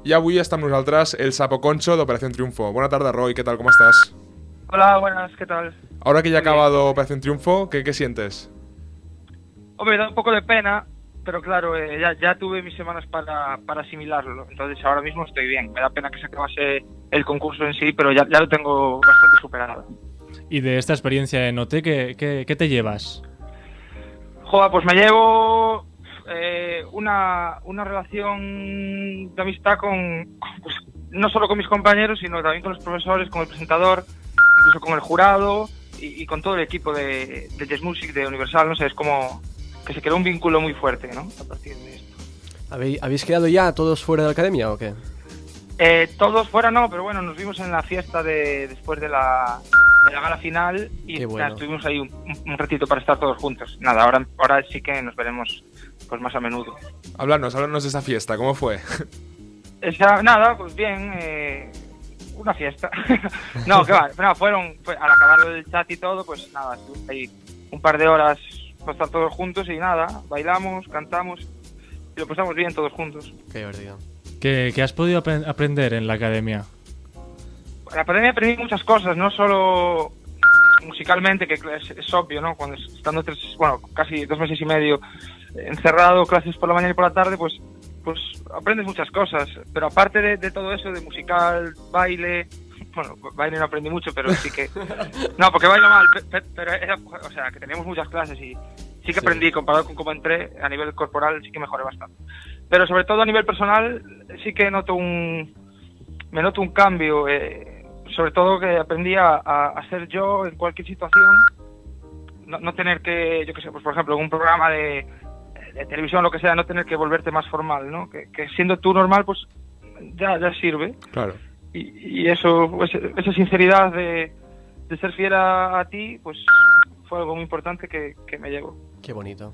I avui està amb nosaltres el Sapo Concho d'Operación Triunfo. Bona tarda, Roy, ¿qué tal? ¿Cómo estás? Hola, buenas, ¿qué tal? Ahora que ya ha acabado Operación Triunfo, ¿qué sientes? Hombre, da un poco de pena, pero claro, ya tuve mis semanas para asimilarlo, entonces ahora mismo estoy bien. Me da pena que se acabase el concurso en sí, pero ya lo tengo bastante superado. Y de esta experiencia en OT, ¿qué te llevas? Joder, pues me llevo una relación de amistad pues, no solo con mis compañeros, sino también con los profesores, con el presentador, incluso con el jurado y con todo el equipo de Jazz Music, de Universal. No sé, es como que se creó un vínculo muy fuerte, ¿no? A partir de esto. ¿Habéis quedado ya todos fuera de la academia o qué? Todos fuera no, pero bueno, nos vimos en la fiesta después de la gala final y bueno. Estuvimos ahí un ratito para estar todos juntos. Nada, ahora sí que nos veremos pues más a menudo. Háblanos de esa fiesta, ¿cómo fue? Nada, pues bien, una fiesta. No, que va, al acabar el chat y todo, pues nada, estuvimos ahí un par de horas para estar todos juntos y nada, bailamos, cantamos y lo pasamos bien todos juntos. Qué divertido. ¿Qué has podido aprender en la academia? En la academia aprendí muchas cosas, no solo musicalmente, que es obvio, ¿no? Cuando estando casi 2 meses y medio encerrado, clases por la mañana y por la tarde, pues aprendes muchas cosas. Pero aparte de todo eso, de musical, baile... Bueno, baile no aprendí mucho, pero sí que... No, porque bailo mal, pero o sea, que teníamos muchas clases y sí que aprendí, comparado con cómo entré, a nivel corporal sí que mejoré bastante. Pero sobre todo a nivel personal sí que me noto un cambio, sobre todo que aprendí a ser yo en cualquier situación, no tener que, yo qué sé, pues por ejemplo, en un programa de televisión, lo que sea, no tener que volverte más formal, ¿no? Que siendo tú normal, pues ya sirve. Claro. Y eso, pues, esa sinceridad de ser fiel a ti, pues fue algo muy importante que me llevo. Qué bonito.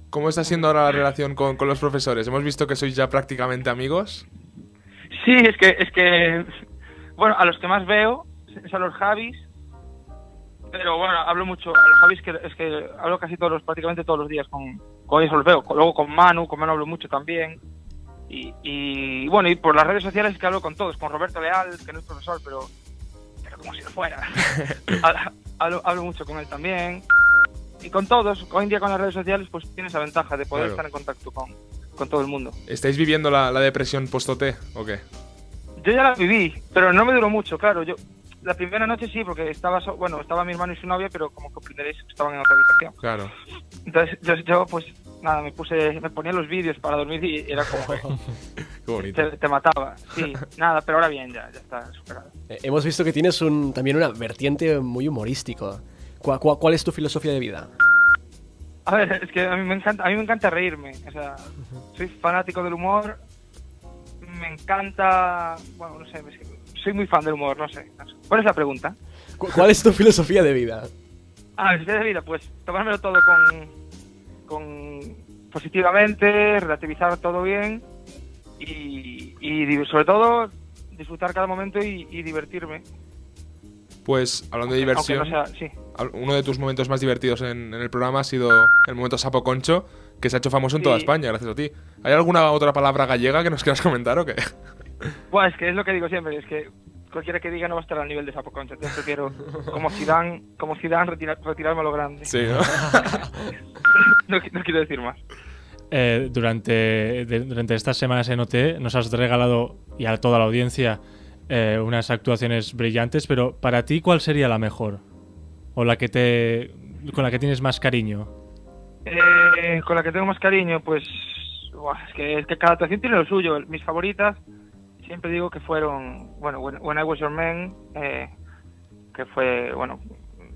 ¿Cómo está siendo ahora la relación con los profesores? Hemos visto que sois ya prácticamente amigos. Sí, es que bueno, a los que más veo es a los Javis, pero bueno, hablo mucho a los Javis, es que hablo prácticamente todos los días con ellos, los veo. Luego con Manu hablo mucho también. Y bueno, y por las redes sociales es que hablo con todos, con Roberto Leal, que no es profesor, pero como si lo fuera. hablo mucho con él también. Y con todos, hoy en día con las redes sociales, pues tienes la ventaja de poder estar en contacto con todo el mundo. ¿Estáis viviendo la depresión post-OT o qué? Yo ya la viví, pero no me duró mucho, claro. La primera noche sí, porque estaba mi hermano y su novia, pero como comprenderéis, estaban en otra habitación. Claro. Entonces yo pues nada, me ponía los vídeos para dormir y era como Qué bonito. te mataba. Sí, nada, pero ahora bien, ya está superado. Hemos visto que tienes también una vertiente muy humorístico. ¿Cuál es tu filosofía de vida? A ver, es que a mí me encanta reírme. O sea, soy fanático del humor. Me encanta... Bueno, no sé, soy muy fan del humor, no sé. ¿Cuál es la pregunta? ¿Cuál es tu filosofía de vida? Mi filosofía de vida, pues tomármelo todo con positivamente, relativizar todo bien y sobre todo disfrutar cada momento y divertirme. Pues hablando de diversión, aunque no sea, sí. Uno de tus momentos más divertidos en el programa ha sido el momento Sapo Concho, que se ha hecho famoso en toda España, gracias a ti. ¿Hay alguna otra palabra gallega que nos quieras comentar o qué? Bueno, es que es lo que digo siempre, es que cualquiera que diga no va a estar al nivel de Sapo Concho. Entonces prefiero, como Zidane retirarme a lo grande. Sí, ¿no? No quiero decir más. Durante estas semanas en OT nos has regalado, y a toda la audiencia, unas actuaciones brillantes, pero para ti, ¿cuál sería la mejor? ¿O con la que tienes más cariño? Con la que tengo más cariño, pues es que cada actuación tiene lo suyo. Mis favoritas siempre digo que fueron, bueno, When I Was Your Man, que fue, bueno,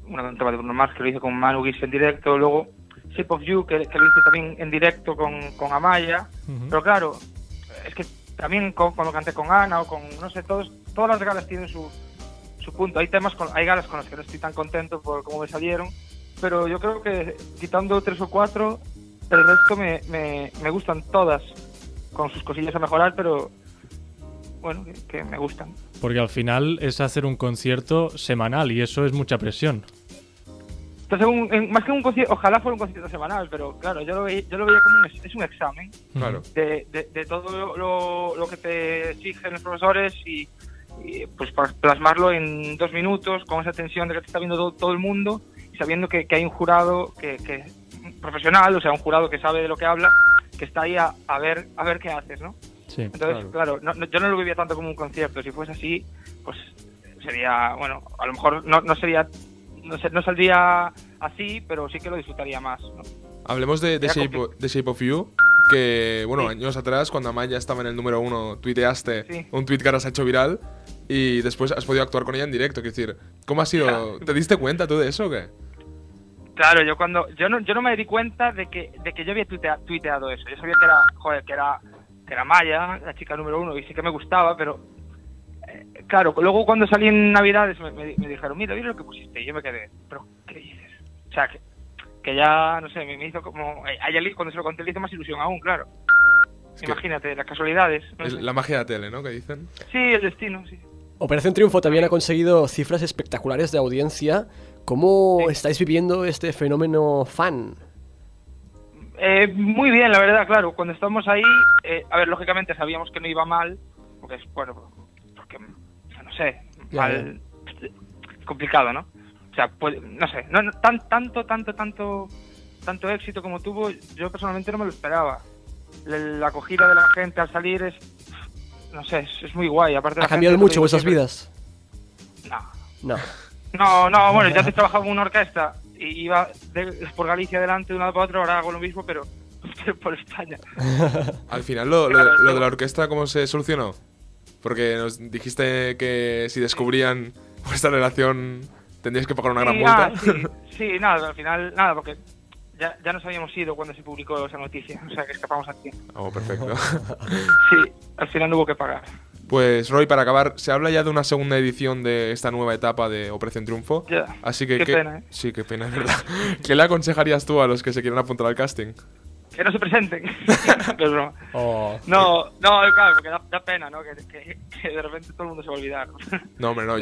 un tema de Bruno Mars que lo hice con Manu Guis en directo, luego Shape of You, que lo hice también en directo con Amaya. Pero claro, es que también cuando canté con Ana o con, no sé, todas las galas tienen su punto. Hay galas con las que no estoy tan contento por cómo me salieron, pero yo creo que quitando 3 o 4, el resto me gustan todas, con sus cosillas a mejorar, pero bueno, que me gustan. Porque al final es hacer un concierto semanal y eso es mucha presión. Entonces, más que un concierto, ojalá fuera un concierto semanal, pero claro, yo lo veía como es un examen Claro. de todo lo que te exigen los profesores y pues para plasmarlo en 2 minutos con esa tensión de que te está viendo todo el mundo y sabiendo que hay un jurado que profesional, o sea, un jurado que sabe de lo que habla, que está ahí a ver qué haces, ¿no? Sí. Entonces, claro, yo no lo vivía tanto como un concierto. Si fuese así, pues sería, bueno, a lo mejor no saldría así, pero sí que lo disfrutaría más, ¿no? Hablemos de Shape of You, que, bueno, años atrás, cuando Amaya estaba en el número 1, tuiteaste un tweet que ahora se ha hecho viral y después has podido actuar con ella en directo. Es decir, ¿cómo ha sido? ¿Te diste cuenta tú de eso o qué? Claro, yo no me di cuenta de que yo había tuiteado eso. Yo sabía que era Maya, la chica número 1, y sí que me gustaba, pero claro, luego cuando salí en Navidades me dijeron, mira lo que pusiste, y yo me quedé, pero ¿qué dices? O sea, que ya, no sé, me hizo como... A ella cuando se lo conté le hizo más ilusión aún, claro. Imagínate, las casualidades. No sé. La magia de la tele, ¿no? Que dicen. Sí, el destino, sí. Operación Triunfo también ha conseguido cifras espectaculares de audiencia. ¿Cómo estáis viviendo este fenómeno fan? Muy bien, la verdad, claro. Cuando estábamos ahí, a ver, lógicamente sabíamos que no iba mal, porque porque, no sé, mal, complicado, ¿no? O sea, pues, no sé, tanto éxito como tuvo, yo personalmente no me lo esperaba. La acogida de la gente al salir no sé, es muy guay. Aparte, ¿Ha cambiado mucho vuestras vidas? No, bueno, yo antes trabajaba en una orquesta y iba por Galicia adelante de un lado para otro, ahora hago lo mismo, pero por España. Al final, lo de la orquesta, ¿cómo se solucionó? Porque nos dijiste que si descubrían vuestra relación tendríais que pagar una gran multa. Sí, nada, al final, nada, porque ya nos habíamos ido cuando se publicó esa noticia, o sea que escapamos a tiempo. Oh, perfecto. Sí, al final no hubo que pagar. Pues Roy, para acabar, se habla ya de una segunda edición de esta nueva etapa de Operación Triunfo. Ya. Así que, qué pena, ¿eh? Sí, qué pena, es verdad. ¿Qué le aconsejarías tú a los que se quieren apuntar al casting? Que no se presenten. No es broma. No, claro, porque da pena, ¿no? Que de repente todo el mundo se va a olvidar. No, hombre, no.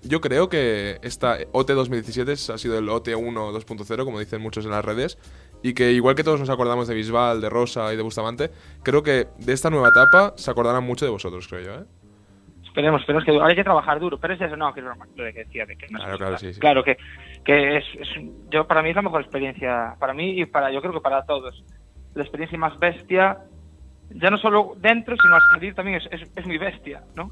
Yo creo que esta OT 2017 ha sido el OT 1 2.0, como dicen muchos en las redes. Y que igual que todos nos acordamos de Bisbal, de Rosa y de Bustamante, creo que de esta nueva etapa se acordarán mucho de vosotros, creo yo, ¿eh? Esperemos que hay que trabajar duro, pero es eso, no, que es normal, lo que decía, de que no Claro, sí. Claro, que para mí es la mejor experiencia, para mí y yo creo que para todos. La experiencia más bestia, ya no solo dentro, sino al salir también es muy bestia, ¿no?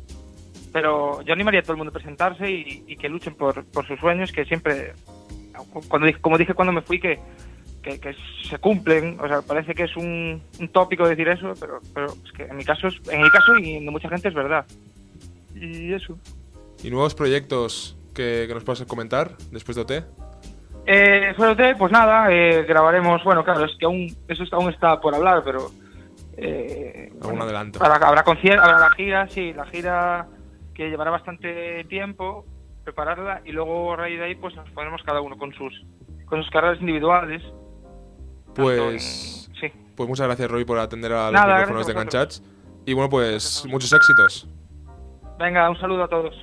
Pero yo animaría a todo el mundo a presentarse y que luchen por sus sueños, que siempre, como dije cuando me fui, que se cumplen. O sea, parece que es un tópico decir eso, pero es que en mi caso y en de mucha gente es verdad. Y eso. ¿Y nuevos proyectos que nos puedas comentar después de OT? Después de OT, pues nada, grabaremos, bueno, claro, es que eso aún está por hablar, pero... Algún adelanto. Habrá la gira, sí, la gira que llevará bastante tiempo prepararla y luego a raíz de ahí pues nos ponemos cada uno con sus carreras individuales. Pues muchas gracias, Roy, por atender a los micrófonos de Enganchats. Y bueno, pues muchos éxitos. Venga, un saludo a todos.